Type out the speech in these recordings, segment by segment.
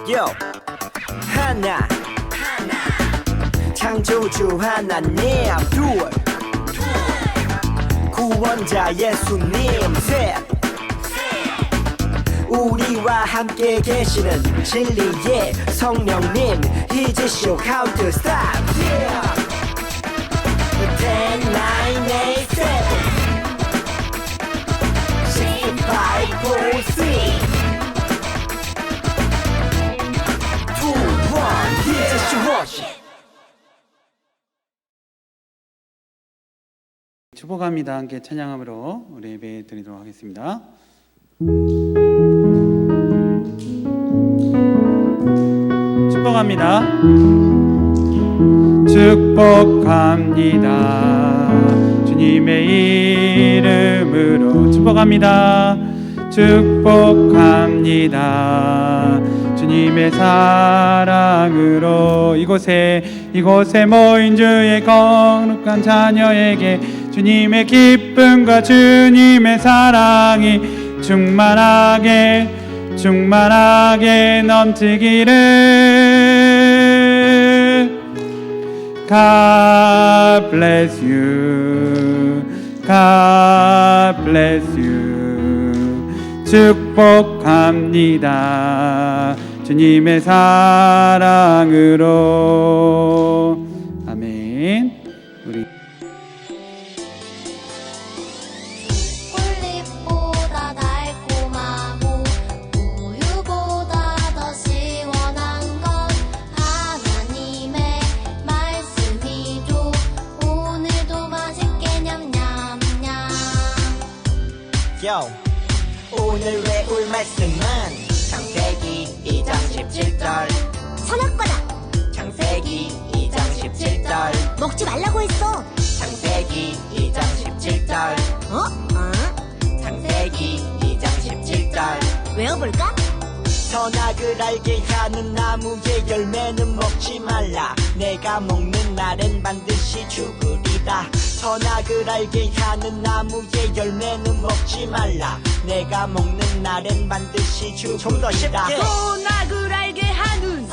Yo. 하나 창조주 하나님 둘 구원자 예수님 셋 우리와 함께 계시는 진리의 성령님 He's show count to stop yeah 10, 9, 8, 7 6, 5, 4, 3 2, 1 He's your worship 축복합니다. 함께 찬양함으로 우리 예배 드리도록 하겠습니다. 축복합니다. 축복합니다. 주님의 이름으로 축복합니다. 축복합니다. 주님의 사랑으로 이곳에 모인 주의 거룩한 자녀에게 주님의 기쁨과 주님의 사랑이 충만하게 넘치기를 God bless you God bless you 축복합니다 주님의 사랑으로 아멘. 우리 꿀잎보다 달콤하고 우유보다 더 시원한 건 하나님의 말씀이죠. 오늘도 맛있게 냠냠냠. Yo. 오늘 외울 말씀은 창세기 2장 17절 선악과다. 창세기 2장 17절 먹지 말라고 했어. 창세기 2장 17절 창세기 2장 17절 외워볼까? 선악을 알게 하는 나무의 열매는 먹지 말라 내가 먹는 날엔 반드시 죽으리라 선악을 알게 하는 나무의 열매는 먹지 말라 내가 먹는 날엔 반드시 죽으리라 선악을 알게 하는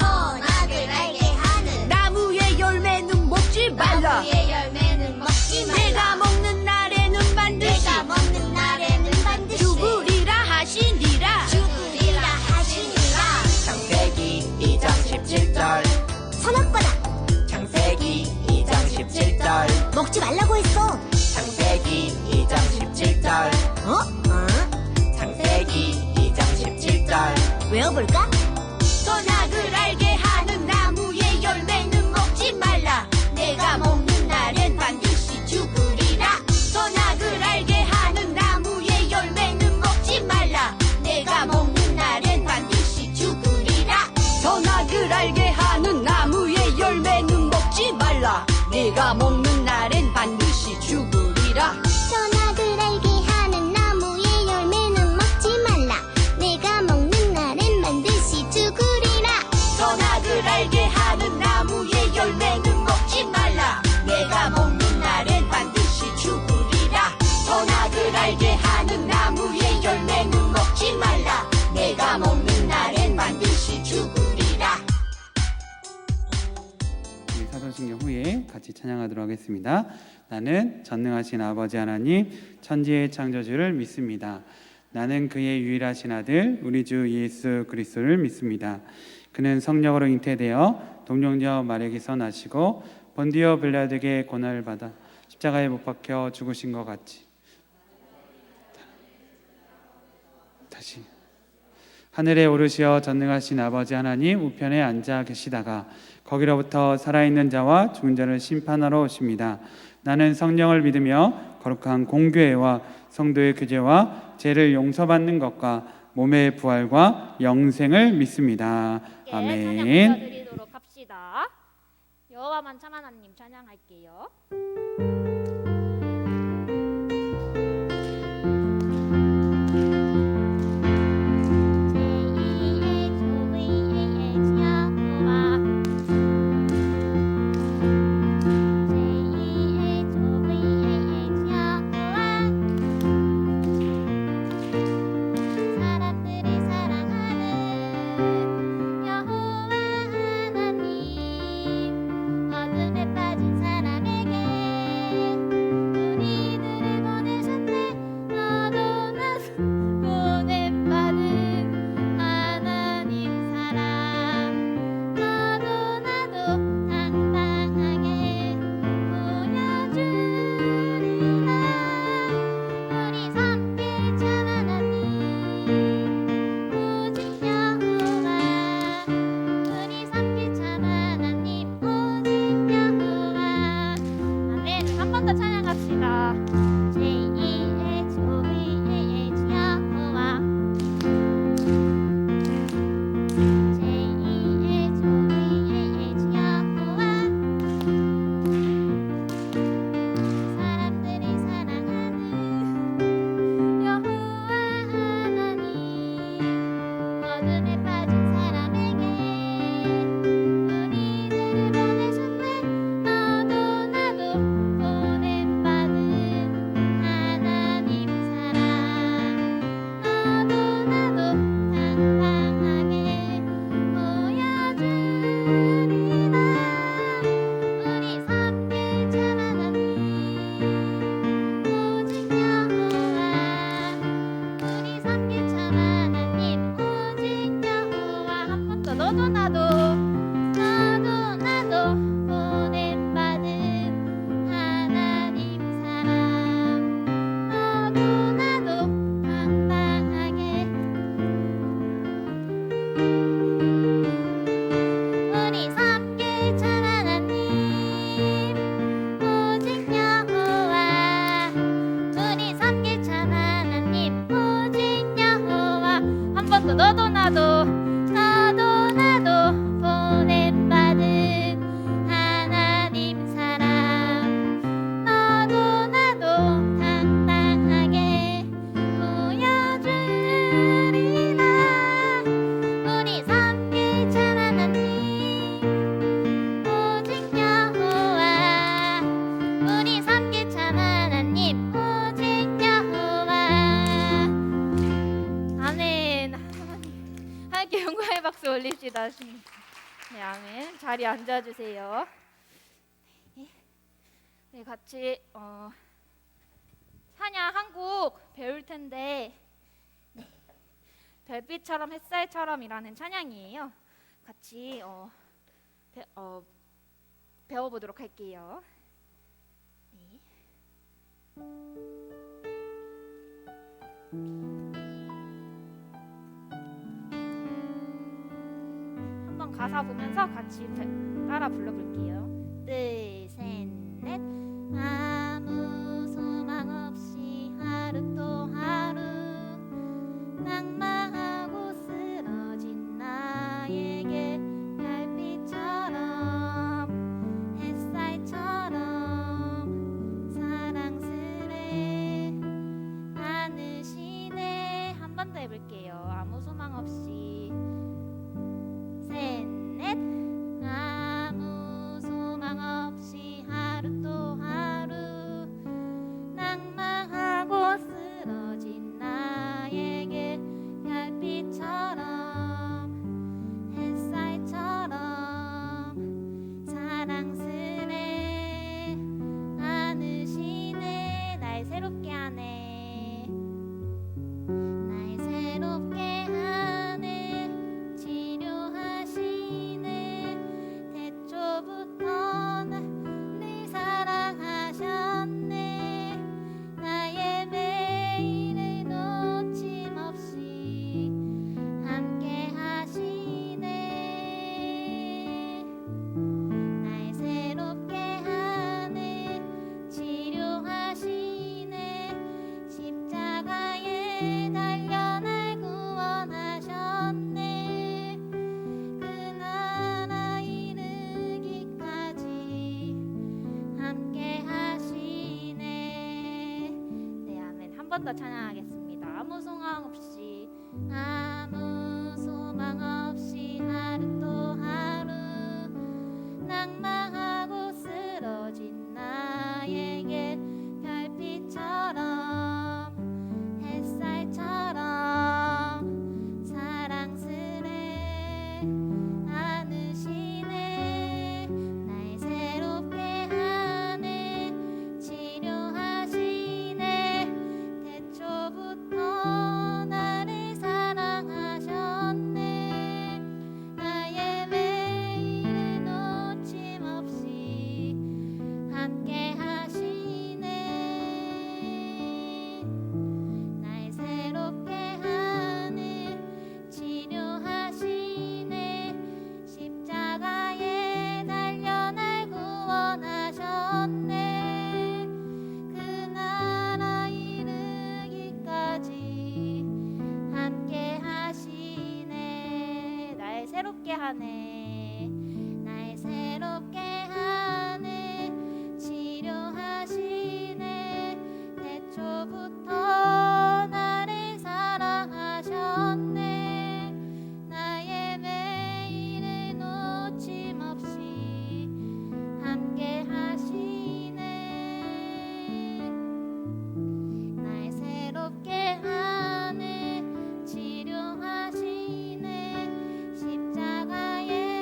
나무의 열매는 먹지 말라. 나무의 열매는 먹지 말라. 내가 먹는 날에는 반드시 죽으리라 하시니라. 창세기 2장 17절 선악과다. 창세기 2장 17절 먹지 말라고 했어. 창세기 2장 17절 창세기 2장 17절 외워볼까? 선악을 알게 하는 나무의 열매는 먹지 말라. 내가 먹는 날엔 반드시 죽으리라. 선악을 알게 하는 나무의 열매는 먹지 말라. 내가 먹는 날엔 반드시 죽으리라. 선악을 알게 하는 나무의 열매는 먹지 말라. 내가 먹는 날엔 반드시 죽으리라. 선악을 알게 하는 나무의 열매는 먹지 말라. 내가 먹는 날엔 반드시 죽으리라. 선악을 알게 하는 나무의 열매는 먹지 말라. 내가 먹는 날엔 반드시 죽으리라. 선악을 알게 하는 나무의 열매는 먹지 말라. 내가 먹는 날엔 반드시 죽으리라. 우리 사도신경 후에 같이 찬양하도록 하겠습니다. 나는 전능하신 아버지 하나님 천지의 창조주를 믿습니다. 나는 그의 유일하신 아들 우리 주 예수 그리스도를 믿습니다. 그는 성령으로 잉태되어 동정녀 마리아에게서 나시고 본디오 빌라도에게 고난을 받아 십자가에 못 박혀 죽으신 것 같이 다시 하늘에 오르시어 전능하신 아버지 하나님 우편에 앉아 계시다가 거기로부터 살아있는 자와 죽은 자를 심판하러 오십니다. 나는 성령을 믿으며 거룩한 공교회와 성도의 교제와 죄를 용서받는 것과 몸의 부활과 영생을 믿습니다. 찬양 아멘. 드리도록 합시다. 여호와만 참 하나님 찬양할게요. 사람들이 사랑하는 너도 나도 보냄받은 하나님 사랑 너도 나도 당당하게 우리 함께 찬양하님 오직 여호와 우리 함께 찬양하님 오직 여호와 한 번 더 너도 나도 보냄받은 하나님 사랑 너도 나도 당당하게 보여주리라 우리 함께 찬양하님 오직 여호와 우리 함께 찬양하님 오직 여호와 아멘. 함께 영광의 박수 올립시다. 네, 아멘. 자리에 앉아주세요. 네, 같이 찬양 한 곡 배울 텐데 네, 별빛처럼 햇살처럼이라는 찬양이에요. 같이 배워보도록 할게요. 네. 한번 가사 보면서 같이 따라 불러볼게요. 둘, 셋, 넷. 아무 소망 없이 하루 또 하루 낭만하고 쓰러진 나에게 별빛처럼 햇살처럼 사랑스레 안으시네. 한 번 더 해볼게요. 아무 소망 없이 셋, 넷. 아무 소망 없이 하루 또 하루 낭만하고 쓰러진 나에게 별빛처럼 햇살처럼 사랑스레 안으시네. 날 새롭게 하네. 날 새롭게 하네. 치료하시네. 태초부터 나를 사랑하셨네. 나의 매일을 놓침없이 함께 하시네. 날 새롭게 하네. 치료하시네. 십자가에 달려 날 구원하셨네. 그 나라 이르기까지 함께 하시네. 네, 아멘. 한 번 더 찬양하겠습니다. 아무 소망 없이 하루 또 하루 낭만하고 쓰러진 나에게 별빛처럼 햇살처럼 사랑스레 안으시네. 날 새롭게 하네. 치료하시네. 태초부터 나를 사랑하셨네. 나의 매일을 놓침없이 함께 하시네. 날 새롭게 하네. 치료하시네. 십자가에 달려 날 구원하셨네. 그 나라 이르기까지 함께 하시네. 날 새롭게 하네. 날 새롭게 하네. 치료하시네. 태초부터 나를 사랑하셨네. 나의 매일을 놓침없이 함께 하시네. 날 새롭게 하네. 치료하시네. 십자가에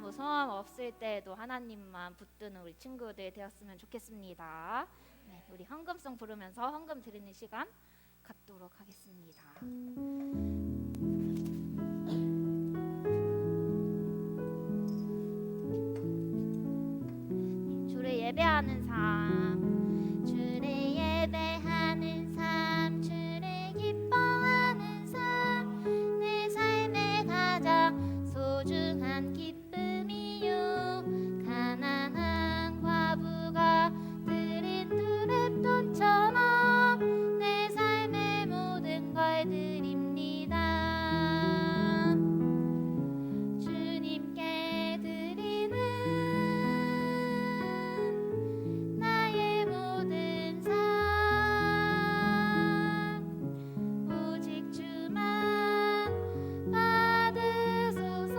아무 소망 없을 때도 하나님만 붙드는 우리 친구들 되었으면 좋겠습니다. 네, 우리 헌금송 부르면서 헌금 드리는 시간 갖도록 하겠습니다. 주를 예배하는 삶, 주를 예배하는 삶, 주를 기뻐하는 삶, 내 삶의 가장 소중한 기쁨이요. 가난한 과부가 드린 두 랩돈처럼 내 삶의 모든 걸 드립니다. 주님께 드리는 나의 모든 삶, 오직 주만 받으소서.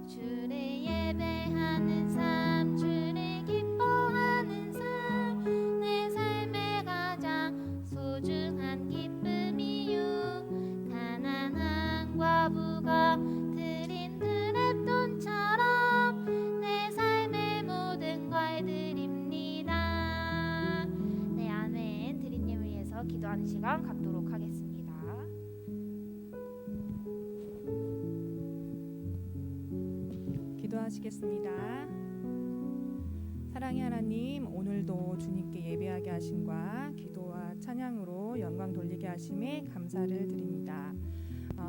주를 예배하는 삶, 주를 기뻐하는 삶, 내 삶의 가장 소중한 기쁨이요. 가난한 과부가 드린 두 랩돈처럼 내 삶의 모든 걸 드립니다. 네, 아멘. 드린님을 위해서 기도하는 시간 갖도록 하겠습니다. 기도하시겠습니다. 사랑의 하나님, 오늘도 주님께 예배하게 하심과 기도와 찬양으로 영광 돌리게 하심에 감사를 드립니다.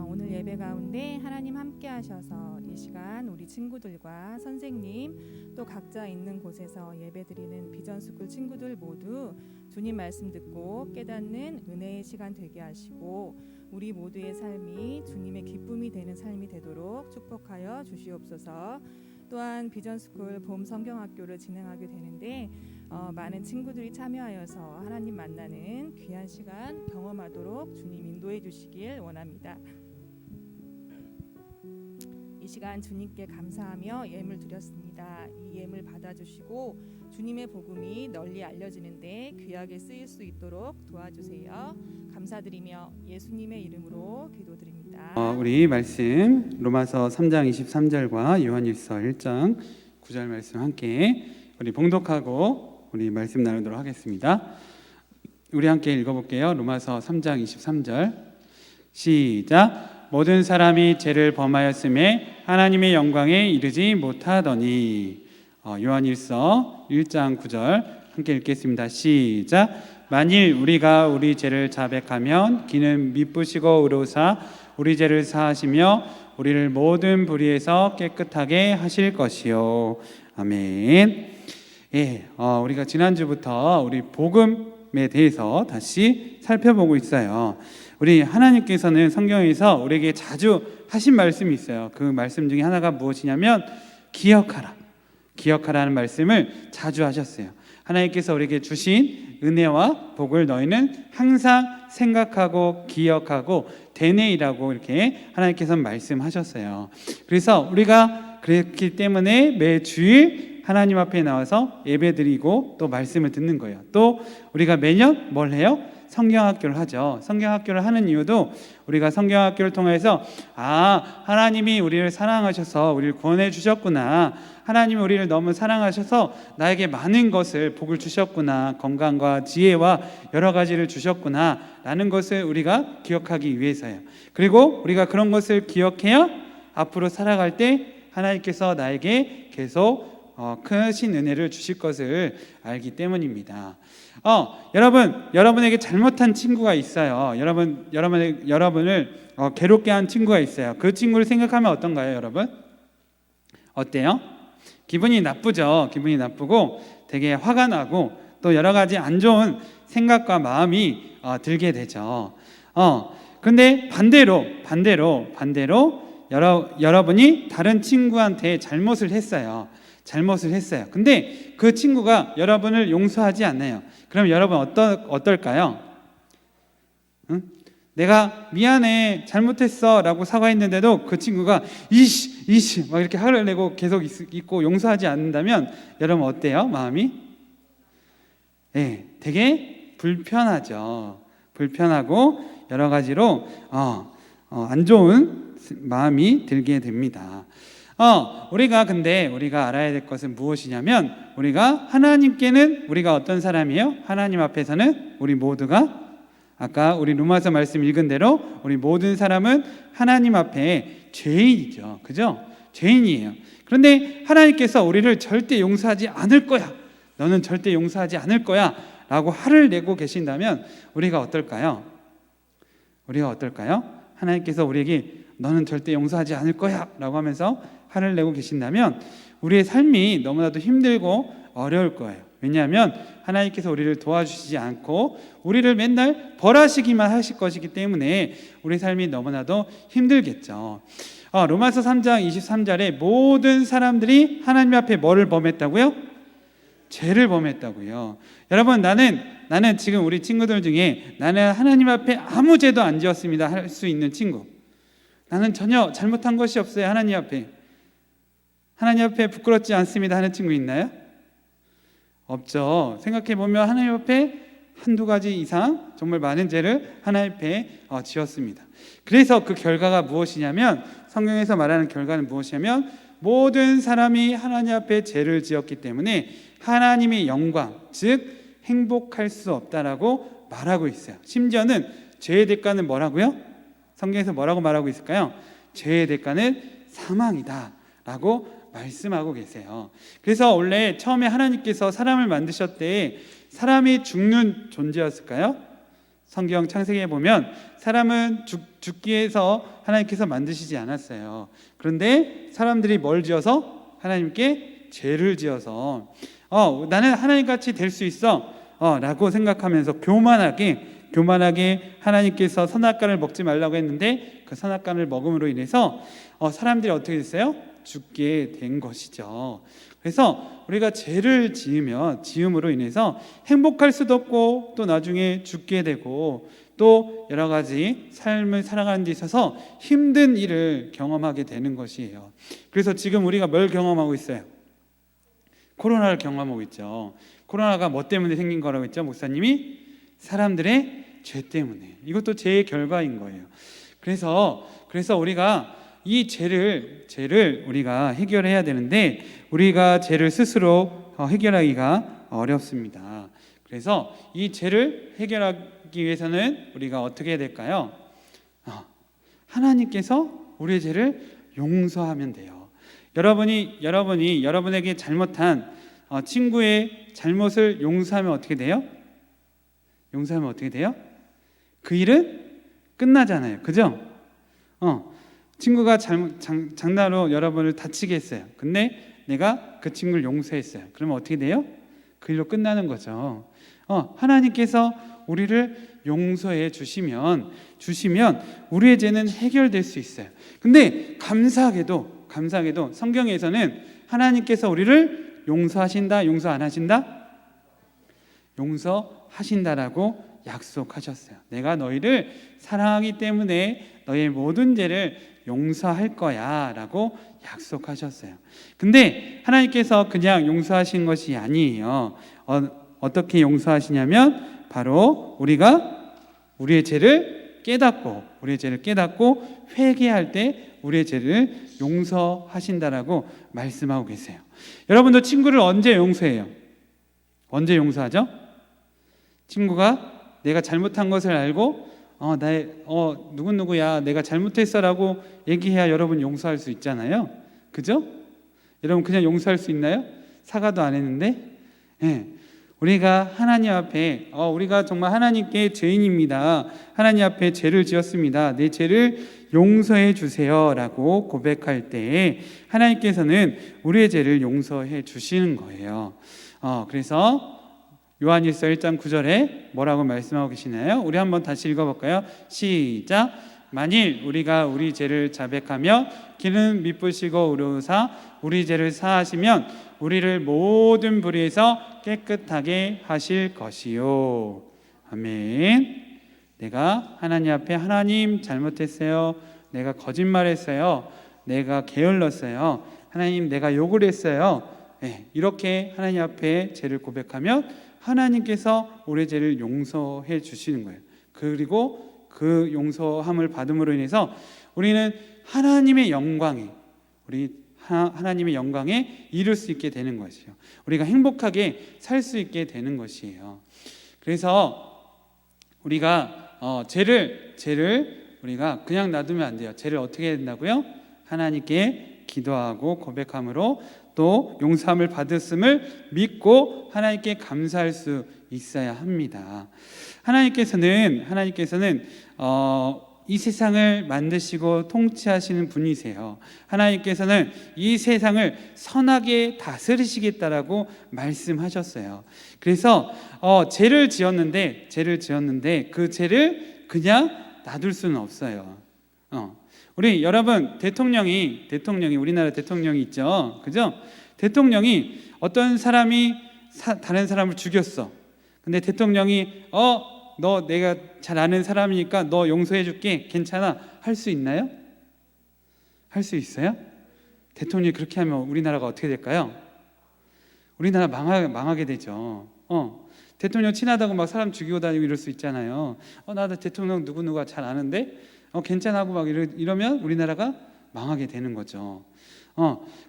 오늘 예배 가운데 하나님 함께 하셔서 이 시간 우리 친구들과 선생님 또 각자 있는 곳에서 예배드리는 비전스쿨 친구들 모두 주님 말씀 듣고 깨닫는 은혜의 시간 되게 하시고 우리 모두의 삶이 주님의 기쁨이 되는 삶이 되도록 축복하여 주시옵소서. 또한 비전스쿨 봄 성경학교를 진행하게 되는데 많은 친구들이 참여하여서 하나님 만나는 귀한 시간 경험하도록 주님 인도해 주시길 원합니다. 이 시간 주님께 감사하며 예물 드렸습니다. 이 예물 받아주시고 주님의 복음이 널리 알려지는데 귀하게 쓰일 수 있도록 도와주세요. 감사드리며 예수님의 이름으로 기도드립니다. 우리 말씀 로마서 3장 23절과 요한일서 1장 9절 말씀 함께 우리 봉독하고 우리 말씀 나누도록 하겠습니다. 우리 함께 읽어볼게요. 로마서 3장 23절 시작. 모든 사람이 죄를 범하였음에 하나님의 영광에 이르지 못하더니. 요한일서 1장 9절 함께 읽겠습니다. 시작. 만일 우리가 우리 죄를 자백하면 기는 미쁘시고 의로우사 우리 죄를 사하시며 우리를 모든 불의에서 깨끗하게 하실 것이요. 아멘. 예, 우리가 지난주부터 우리 복음에 대해서 다시 살펴보고 있어요. 우리 하나님께서는 성경에서 우리에게 자주 하신 말씀이 있어요. 그 말씀 중에 하나가 무엇이냐면 기억하라. 기억하라는 말씀을 자주 하셨어요. 하나님께서 우리에게 주신 은혜와 복을 너희는 항상 생각하고 기억하고 되뇌이라고 이렇게 하나님께서 말씀하셨어요. 그래서 우리가 그랬기 때문에 매 주일 하나님 앞에 나와서 예배드리고 또 말씀을 듣는 거예요. 또 우리가 매년 뭘 해요? 성경학교를 하죠. 성경학교를 하는 이유도 우리가 성경학교를 통해서 하나님이 우리를 사랑하셔서 우리를 구원해 주셨구나. 하나님이 우리를 너무 사랑하셔서 나에게 많은 것을 복을 주셨구나. 건강과 지혜와 여러 가지를 주셨구나 라는 것을 우리가 기억하기 위해서예요. 그리고 우리가 그런 것을 기억해야 앞으로 살아갈 때 하나님께서 나에게 계속 크신 은혜를 주실 것을 알기 때문입니다. 여러분에게 잘못한 친구가 있어요. 여러분을 괴롭게 한 친구가 있어요. 그 친구를 생각하면 어떤가요, 여러분? 어때요? 기분이 나쁘죠. 기분이 나쁘고 되게 화가 나고 또 여러 가지 안 좋은 생각과 마음이 들게 되죠. 근데 반대로 여러분이 다른 친구한테 잘못을 했어요. 근데 그 친구가 여러분을 용서하지 않아요. 그럼 여러분 어떨까요? 응? 내가 미안해, 잘못했어 라고 사과했는데도 그 친구가 이씨 막 이렇게 화를 내고 계속 있고 용서하지 않는다면 여러분 어때요? 마음이? 네, 되게 불편하죠. 불편하고 여러 가지로 안 좋은 마음이 들게 됩니다. 근데 우리가 알아야 될 것은 무엇이냐면, 우리가 하나님께는 우리가 어떤 사람이에요? 하나님 앞에서는 우리 모두가, 아까 우리 로마서 말씀 읽은 대로 우리 모든 사람은 하나님 앞에 죄인이죠. 그죠? 죄인이에요. 그런데 하나님께서 우리를 절대 용서하지 않을 거야, 너는 절대 용서하지 않을 거야 라고 화를 내고 계신다면 우리가 어떨까요? 하나님께서 우리에게 너는 절대 용서하지 않을 거야 라고 하면서 화를 내고 계신다면 우리의 삶이 너무나도 힘들고 어려울 거예요. 왜냐하면 하나님께서 우리를 도와주시지 않고 우리를 맨날 벌하시기만 하실 것이기 때문에 우리 삶이 너무나도 힘들겠죠. 로마서 3장 23절에 모든 사람들이 하나님 앞에 뭐를 범했다고요? 죄를 범했다고요. 여러분, 나는 지금 우리 친구들 중에 나는 하나님 앞에 아무 죄도 안 지었습니다 할 수 있는 친구, 나는 전혀 잘못한 것이 없어요, 하나님 앞에 부끄럽지 않습니다 하는 친구 있나요? 없죠. 생각해보면 하나님 앞에 한두 가지 이상 정말 많은 죄를 하나님 앞에 지었습니다. 그래서 그 결과가 무엇이냐면, 성경에서 말하는 결과는 무엇이냐면, 모든 사람이 하나님 앞에 죄를 지었기 때문에 하나님의 영광, 즉 행복할 수 없다라고 말하고 있어요. 심지어는 죄의 대가는 뭐라고요? 성경에서 뭐라고 말하고 있을까요? 죄의 대가는 사망이다 라고 말씀하고 계세요. 그래서 원래 처음에 하나님께서 사람을 만드셨을 때 사람이 죽는 존재였을까요? 성경 창세기에 보면 사람은 죽기 위해서 하나님께서 만드시지 않았어요. 그런데 사람들이 뭘 지어서? 하나님께 죄를 지어서 나는 하나님같이 될 수 있어 라고 생각하면서 교만하게 하나님께서 선악과를 먹지 말라고 했는데 그 선악과를 먹음으로 인해서 사람들이 어떻게 됐어요? 죽게 된 것이죠. 그래서 우리가 죄를 지음으로 인해서 행복할 수도 없고 또 나중에 죽게 되고 또 여러 가지 삶을 살아가는 데 있어서 힘든 일을 경험하게 되는 것이에요. 그래서 지금 우리가 뭘 경험하고 있어요? 코로나를 경험하고 있죠. 코로나가 뭐 때문에 생긴 거라고 했죠? 목사님이 사람들의 죄 때문에. 이것도 죄의 결과인 거예요. 그래서 우리가 이 죄를 우리가 해결해야 되는데 우리가 죄를 스스로 해결하기가 어렵습니다. 그래서 이 죄를 해결하기 위해서는 우리가 어떻게 해야 될까요? 하나님께서 우리의 죄를 용서하면 돼요. 여러분이 여러분에게 잘못한 친구의 잘못을 용서하면 어떻게 돼요? 그 일은 끝나잖아요. 그죠? 친구가 장난으로 여러분을 다치게 했어요. 근데 내가 그 친구를 용서했어요. 그러면 어떻게 돼요? 그 일로 끝나는 거죠. 하나님께서 우리를 용서해 주시면 우리의 죄는 해결될 수 있어요. 근데 감사하게도 성경에서는 하나님께서 우리를 용서하신다, 용서 안 하신다? 용서하신다라고 약속하셨어요. 내가 너희를 사랑하기 때문에 너의 모든 죄를 용서할 거야 라고 약속하셨어요. 근데 하나님께서 그냥 용서하신 것이 아니에요. 어떻게 용서하시냐면 바로 우리가 우리의 죄를 깨닫고 회개할 때 우리의 죄를 용서하신다라고 말씀하고 계세요. 여러분도 친구를 언제 용서해요? 언제 용서하죠? 친구가 내가 잘못한 것을 알고 누구야 내가 잘못했어라고 얘기해야 여러분 용서할 수 있잖아요. 그죠? 여러분 그냥 용서할 수 있나요? 사과도 안 했는데. 우리가 하나님 앞에 우리가 정말 하나님께 죄인입니다. 하나님 앞에 죄를 지었습니다. 내 죄를 용서해 주세요 라고 고백할 때 하나님께서는 우리의 죄를 용서해 주시는 거예요. 그래서 요한일서 1장 9절에 뭐라고 말씀하고 계시나요? 우리 한번 다시 읽어볼까요? 시작. 만일 우리가 우리 죄를 자백하며 기름 미쁘시고 의로우사 우리 죄를 사하시면 우리를 모든 불의에서 깨끗하게 하실 것이요. 아멘. 내가 하나님 앞에 하나님 잘못했어요. 내가 거짓말했어요. 내가 게을렀어요. 하나님 내가 욕을 했어요. 이렇게 하나님 앞에 죄를 고백하면 하나님께서 우리의 죄를 용서해 주시는 거예요. 그리고 그 용서함을 받음으로 인해서 우리는 하나님의 영광에 하나님의 영광에 이룰 수 있게 되는 것이요. 우리가 행복하게 살 수 있게 되는 것이에요. 그래서 우리가 죄를 우리가 그냥 놔두면 안 돼요. 죄를 어떻게 해야 된다고요? 하나님께 기도하고 고백함으로 또 용서함을 받았음을 믿고 하나님께 감사할 수 있어야 합니다. 하나님께서는 이 세상을 만드시고 통치하시는 분이세요. 하나님께서는 이 세상을 선하게 다스리시겠다라고 말씀하셨어요. 그래서 죄를 지었는데 그 죄를 그냥 놔둘 수는 없어요. 우리 여러분 대통령이 우리나라 대통령이 있죠, 그죠? 대통령이 어떤 사람이 다른 사람을 죽였어. 근데 대통령이 너 내가 잘 아는 사람이니까 너 용서해 줄게. 괜찮아. 할 수 있나요? 할 수 있어요? 대통령이 그렇게 하면 우리나라가 어떻게 될까요? 우리나라 망하게 되죠. 대통령 친하다고 막 사람 죽이고 다니고 이럴 수 있잖아요. 나도 대통령 누구누가 잘 아는데 괜찮아 하고 막 이러면 우리나라가 망하게 되는 거죠.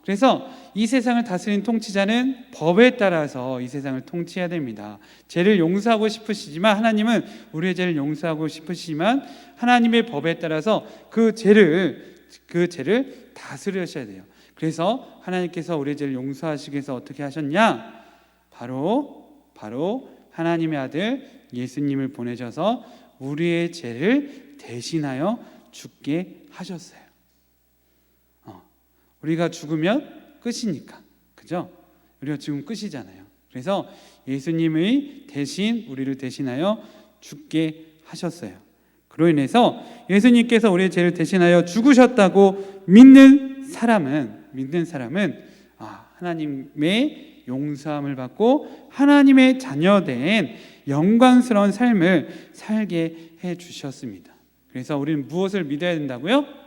그래서 이 세상을 다스리는 통치자는 법에 따라서 이 세상을 통치해야 됩니다. 죄를 용서하고 싶으시지만 하나님은 우리의 죄를 용서하고 싶으시지만 하나님의 법에 따라서 그 죄를 다스리셔야 돼요. 그래서 하나님께서 우리의 죄를 용서하시기 위해서 어떻게 하셨냐? 바로 하나님의 아들 예수님을 보내셔서 우리의 죄를 대신하여 죽게 하셨어요. 우리가 죽으면 끝이니까, 그죠? 우리가 죽으면 끝이잖아요. 그래서 예수님의 대신 우리를 대신하여 죽게 하셨어요. 그로 인해서 예수님께서 우리의 죄를 대신하여 죽으셨다고 믿는 사람은 하나님의 용서함을 받고 하나님의 자녀된 영광스러운 삶을 살게 해 주셨습니다. 그래서 우리는 무엇을 믿어야 된다고요?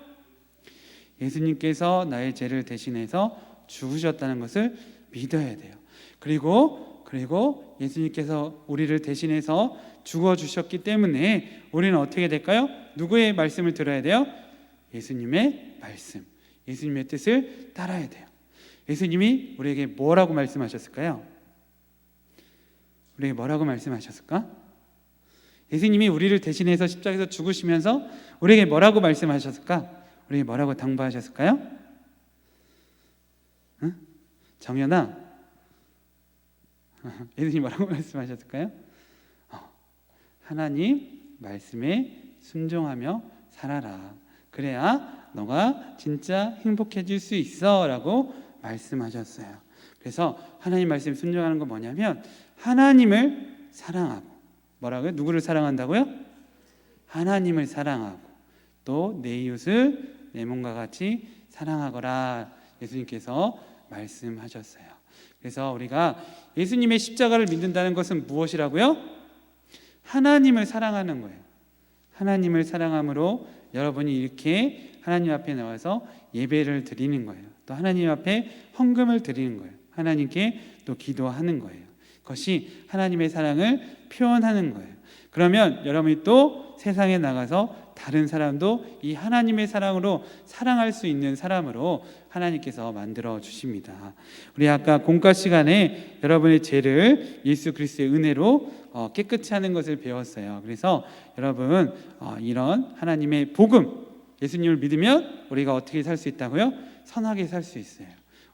예수님께서 나의 죄를 대신해서 죽으셨다는 것을 믿어야 돼요. 그리고 예수님께서 우리를 대신해서 죽어주셨기 때문에 우리는 어떻게 될까요? 누구의 말씀을 들어야 돼요? 예수님의 말씀, 예수님의 뜻을 따라야 돼요. 예수님이 우리에게 뭐라고 말씀하셨을까요? 우리에게 뭐라고 말씀하셨을까? 예수님이 우리를 대신해서 십자가에서 죽으시면서 우리에게 뭐라고 말씀하셨을까? 우리에게 뭐라고 당부하셨을까요? 응? 정연아, 예수님이 뭐라고 말씀하셨을까요? 하나님 말씀에 순종하며 살아라. 그래야 너가 진짜 행복해질 수 있어 라고 말씀하셨어요. 그래서 하나님 말씀에 순종하는 건 뭐냐면 하나님을 사랑하고, 뭐라고요? 누구를 사랑한다고요? 하나님을 사랑하고 또 내 이웃을 내 몸과 같이 사랑하거라 예수님께서 말씀하셨어요. 그래서 우리가 예수님의 십자가를 믿는다는 것은 무엇이라고요? 하나님을 사랑하는 거예요. 하나님을 사랑함으로 여러분이 이렇게 하나님 앞에 나와서 예배를 드리는 거예요. 또 하나님 앞에 헌금을 드리는 거예요. 하나님께 또 기도하는 거예요. 그것이 하나님의 사랑을 표현하는 거예요. 그러면 여러분이 또 세상에 나가서 다른 사람도 이 하나님의 사랑으로 사랑할 수 있는 사람으로 하나님께서 만들어 주십니다. 우리 아까 공과 시간에 여러분의 죄를 예수 그리스도의 은혜로 깨끗이 하는 것을 배웠어요. 그래서 여러분 이런 하나님의 복음, 예수님을 믿으면 우리가 어떻게 살 수 있다고요? 선하게 살 수 있어요.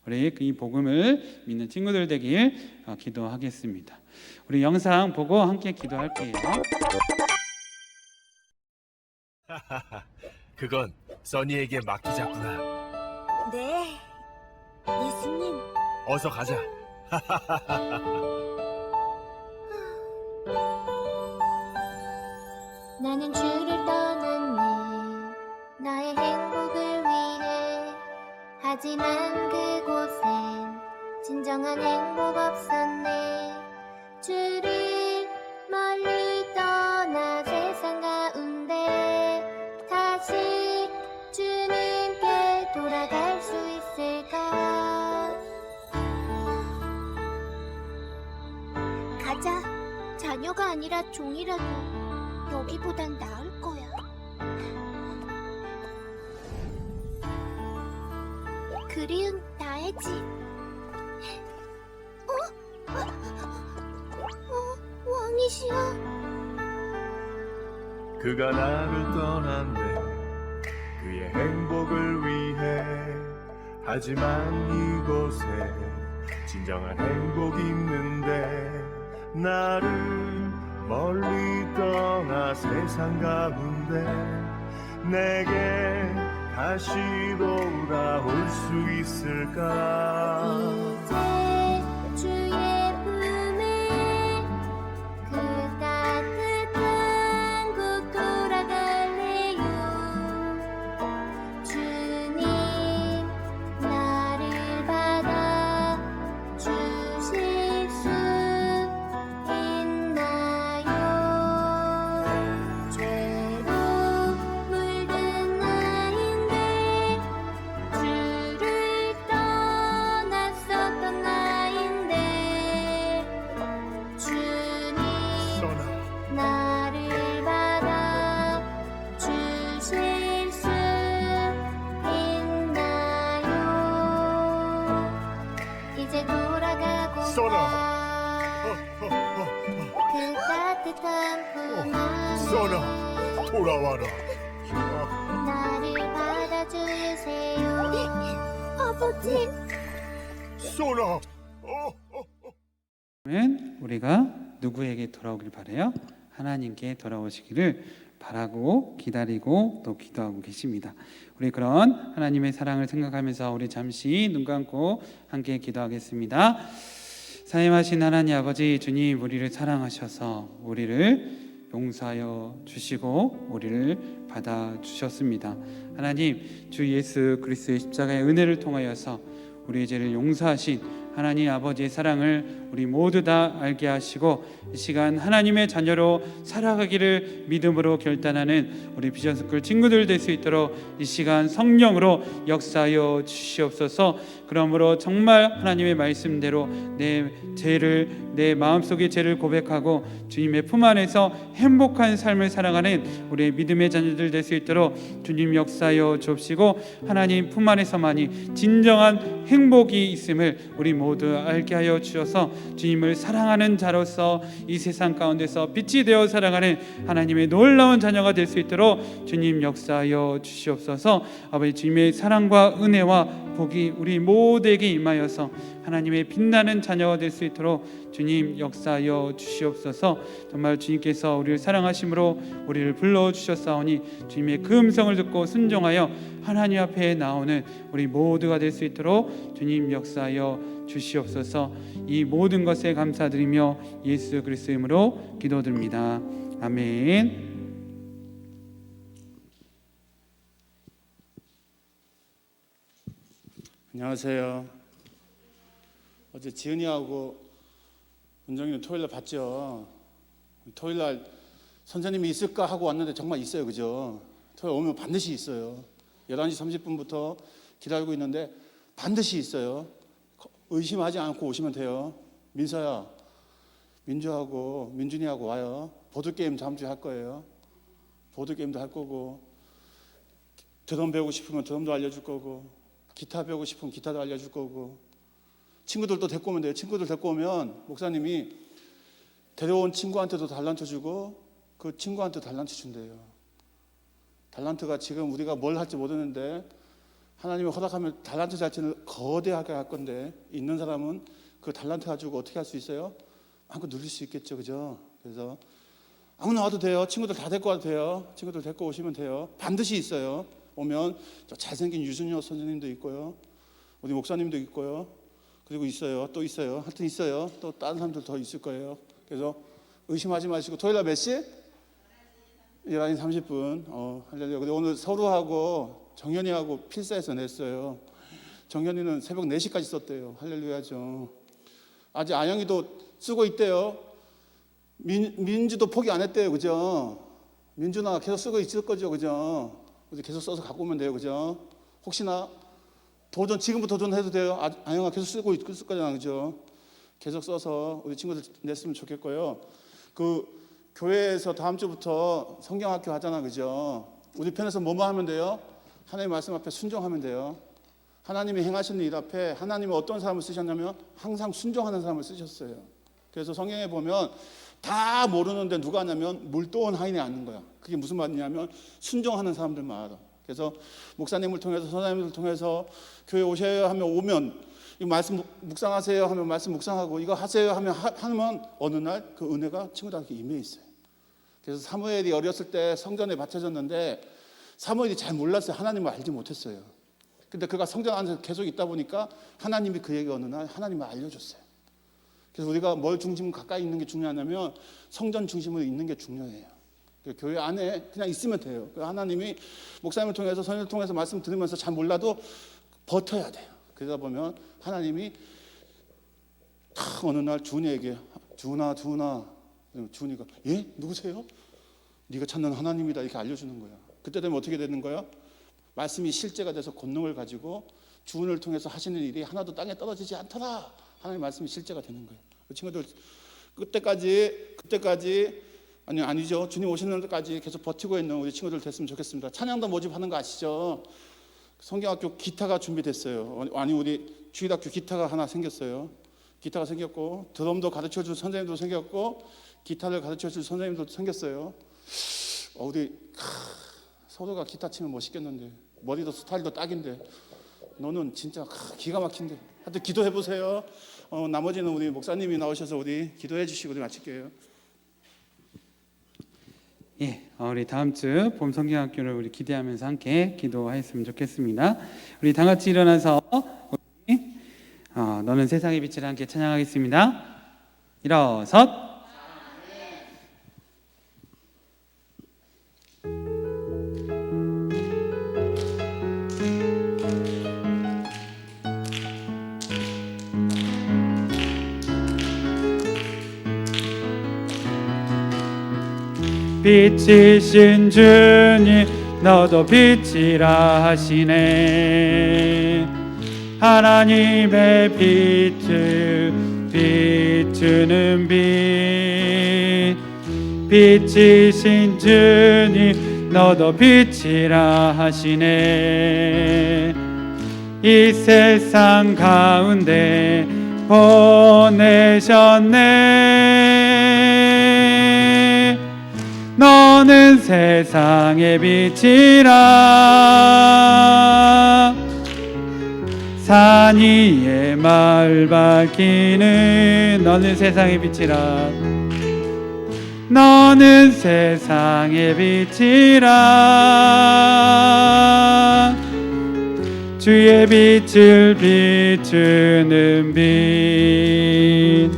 우리 이 복음을 믿는 친구들 되길 기도하겠습니다. 우리 영상 보고 함께 기도할게요. 그건 써니에게 맡기자꾸나. 네, 예수님. 어서 가자. 나는 주를 떠났네 나의 행복을 위해 하지만 그곳엔 진정한 행복 없었네 주를 멀리 떠나 세상 가운데 다시 주님께 돌아갈 수 있을까 가자 자녀가 아니라 종이라도 여기보단 나을 거야. 그리운 나의 집. 왕이시여. 그가 나를 떠났네 그의 행복을 위해 하지만 이곳에 진정한 행복이 있는데 나를 멀리 떠나 세상 가운데 내게 다시 돌아올 수 있을까 이제 주의 품에 그 따뜻한 곳 돌아갈래요. 주님 나를 받아 주실 수 있나요? 죄로 물든 나인데 주를 떠났었던 나인데 주님 나를 받아 주실 수 있나요? 이제 돌아가고 그 따뜻한 품 안에 돌아와라 나를 받아주세요. 아버지. 소나 그러면 우리가 누구에게 돌아오길 바래요? 하나님께 돌아오시기를 바라고 기다리고 또 기도하고 계십니다. 우리 그런 하나님의 사랑을 생각하면서 우리 잠시 눈 감고 함께 기도하겠습니다. 사임하신 하나님 아버지 주님, 우리를 사랑하셔서 우리를 용서하여 주시고 우리를 받아 주셨습니다. 하나님, 주 예수 그리스도의 십자가의 은혜를 통하여서 우리의 죄를 용서하신 하나님 아버지의 사랑을 우리 모두 다 알게 하시고 이 시간 하나님의 자녀로 살아가기를 믿음으로 결단하는 우리 비전스쿨 친구들 될 수 있도록 이 시간 성령으로 역사하여 주시옵소서. 그러므로 정말 하나님의 말씀대로 내 죄를, 내 마음속의 죄를 고백하고 주님의 품 안에서 행복한 삶을 살아가는 우리의 믿음의 자녀들 될 수 있도록 주님 역사하여 주옵시고 하나님 품 안에서만이 진정한 행복이 있음을 우리 모두 알게 하여 주셔서 주님을 사랑하는 자로서 이 세상 가운데서 빛이 되어 살아가는 하나님의 놀라운 자녀가 될 수 있도록 주님 역사하여 주시옵소서. 아버지 주님의 사랑과 은혜와 복이 우리 모두에게 임하여서 하나님의 빛나는 자녀가 될 수 있도록 주님 역사하여 주시옵소서. 정말 주님께서 우리를 사랑하심으로 우리를 불러주셨사오니 주님의 그 음성을 듣고 순종하여 하나님 앞에 나오는 우리 모두가 될 수 있도록 주님 역사하여 주시옵소서. 이 모든 것에 감사드리며 예수 그리스도의 이름으로 기도드립니다. 아멘. 안녕하세요. 어제 지은이하고 은정이는 토요일날 봤죠. 토요일날 선생님이 있을까 하고 왔는데 정말 있어요. 그죠? 토요일 오면 반드시 있어요. 11시 30분부터 기다리고 있는데 반드시 있어요. 의심하지 않고 오시면 돼요. 민서야, 민주하고 민준이하고 와요. 보드게임 다음 주에 할 거예요. 보드게임도 할 거고, 드럼 배우고 싶으면 드럼도 알려줄 거고, 기타 배우고 싶으면 기타도 알려줄 거고, 친구들도 데리고 오면 돼요. 친구들 데리고 오면 목사님이 데려온 친구한테도 달란트 주고 그 친구한테 달란트 준대요. 달란트가 지금 우리가 뭘 할지 모르는데 하나님이 허락하면 달란트 자체는 거대하게 할 건데 있는 사람은 그 달란트 가지고 어떻게 할 수 있어요? 마음껏 누릴 수 있겠죠. 그죠? 그래서 아무나 와도 돼요. 친구들 다 데리고 와도 돼요. 친구들 데리고 오시면 돼요. 반드시 있어요. 오면 저 잘생긴 유순여 선생님도 있고요. 우리 목사님도 있고요. 그리고 있어요. 또 있어요. 하여튼 있어요. 또 다른 사람들 더 있을 거예요. 그래서 의심하지 마시고 토요일날 몇 시? 11시 30분. 할렐루야. 근데 오늘 서루하고 정현이하고 필사해서 냈어요. 정현이는 새벽 4시까지 썼대요. 할렐루야죠. 아직 아영이도 쓰고 있대요. 민주도 포기 안 했대요. 그죠? 민준아 계속 쓰고 있을 거죠. 그죠? 계속 써서 갖고 오면 돼요. 그죠? 혹시나 도전, 지금부터 도전해도 돼요. 아영아 계속 쓰고 있을 거잖아. 그죠? 계속 써서 우리 친구들 냈으면 좋겠고요. 그 교회에서 다음 주부터 성경학교 하잖아. 그죠? 우리 편에서 뭐만 하면 돼요? 하나님의 말씀 앞에 순종하면 돼요. 하나님이 행하시는 일 앞에 하나님은 어떤 사람을 쓰셨냐면 항상 순종하는 사람을 쓰셨어요. 그래서 성경에 보면 다 모르는데 누가 하냐면 물도원 하인이 아는 거야. 그게 무슨 말이냐면 순종하는 사람들만 알아. 그래서 목사님을 통해서 선생님을 통해서 교회 오셔야 하면 오면 이 말씀 묵상하세요 하면 말씀 묵상하고 이거 하세요 하면 하면 어느 날 그 은혜가 친구들한테 임해 있어요. 그래서 사무엘이 어렸을 때 성전에 바쳐졌는데 사무엘이 잘 몰랐어요. 하나님을 알지 못했어요. 근데 그가 성전 안에서 계속 있다 보니까 하나님이 그에게 어느 날 하나님을 알려줬어요. 그래서 우리가 뭘 중심 가까이 있는 게 중요하냐면 성전 중심으로 있는 게 중요해요. 교회 안에 그냥 있으면 돼요. 하나님이 목사님을 통해서 선생님을 통해서 말씀 들으면서 잘 몰라도 버텨야 돼요. 그러다 보면 하나님이 탁 어느 날 준이에게 준아 준이가 예? 누구세요? 네가 찾는 하나님이다 이렇게 알려주는 거야. 그때 되면 어떻게 되는 거야? 말씀이 실제가 돼서 권능을 가지고 주은을 통해서 하시는 일이 하나도 땅에 떨어지지 않더라. 하나님의 말씀이 실제가 되는 거예요. 그 친구들 그때까지 아니죠. 주님 오시는 데까지 계속 버티고 있는 우리 친구들 됐으면 좋겠습니다. 찬양단 모집하는 거 아시죠? 성경학교 기타가 준비됐어요. 아니 우리 주일학교 기타가 하나 생겼어요. 기타가 생겼고 드럼도 가르쳐줄 선생님도 생겼고 기타를 가르쳐줄 선생님도 생겼어요. 우리 서로가 기타 치면 멋있겠는데 머리도 스타일도 딱인데 너는 진짜 기가 막힌데 하여튼 기도해 보세요. 나머지는 우리 목사님이 나오셔서 우리 기도해 주시고 우리 마칠게요. 예, 우리 다음 주 봄 성경학교를 우리 기대하면서 함께 기도했으면 좋겠습니다. 우리 다 같이 일어나서 우리 너는 세상의 빛을 함께 찬양하겠습니다. 일어섰. 빛이신 주님 너도 빛이라 하시네. 하나님의 빛을 비추는 빛 빛이신 주님 너도 빛이라 하시네. 이 세상 가운데 보내셨네. 너는 세상의 빛이라. 산 위에 마을 밝히는 너는 세상의 빛이라. 너는 세상의 빛이라. 주의 빛을 비추는 빛.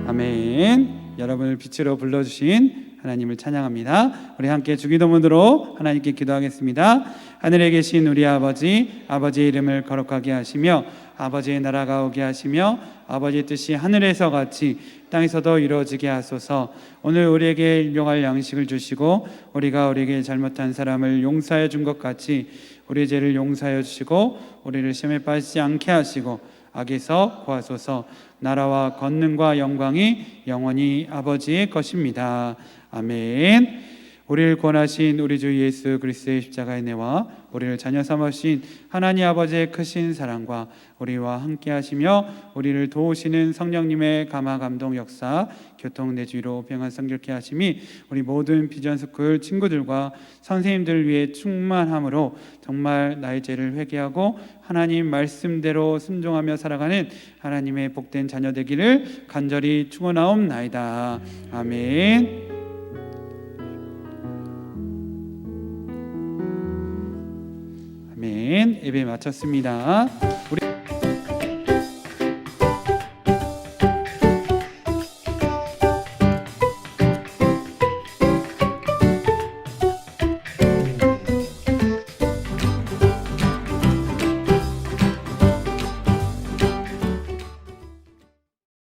아멘. 여러분을 빛으로 불러주신 하나님을 찬양합니다. 우리 함께 주기도문으로 하나님께 기도하겠습니다. 하늘에 계신 우리 아버지, 아버지의 이름을 거룩하게 하시며 아버지의 나라가 오게 하시며 아버지의 뜻이 하늘에서 같이 땅에서도 이루어지게 하소서. 오늘 우리에게 일용할 양식을 주시고 우리가 우리에게 잘못한 사람을 용서해 준 것 같이 우리의 죄를 용서하여 주시고 우리를 시험에 빠지지 않게 하시고 악에서 구하소서. 나라와 권능과 영광이 영원히 아버지의 것입니다. 아멘. 우리를 구원하신 우리 주 예수 그리스도의 십자가의 은혜와 우리를 자녀 삼으신 하나님 아버지의 크신 사랑과 우리와 함께 하시며 우리를 도우시는 성령님의 감화 감동 역사 교통 내주로 평안 성결케 하심이 우리 모든 비전스쿨 친구들과 선생님들 위해 충만함으로 정말 나의 죄를 회개하고 하나님 말씀대로 순종하며 살아가는 하나님의 복된 자녀 되기를 간절히 축원하옵나이다. 아멘. 아멘. 예배 마쳤습니다. 우리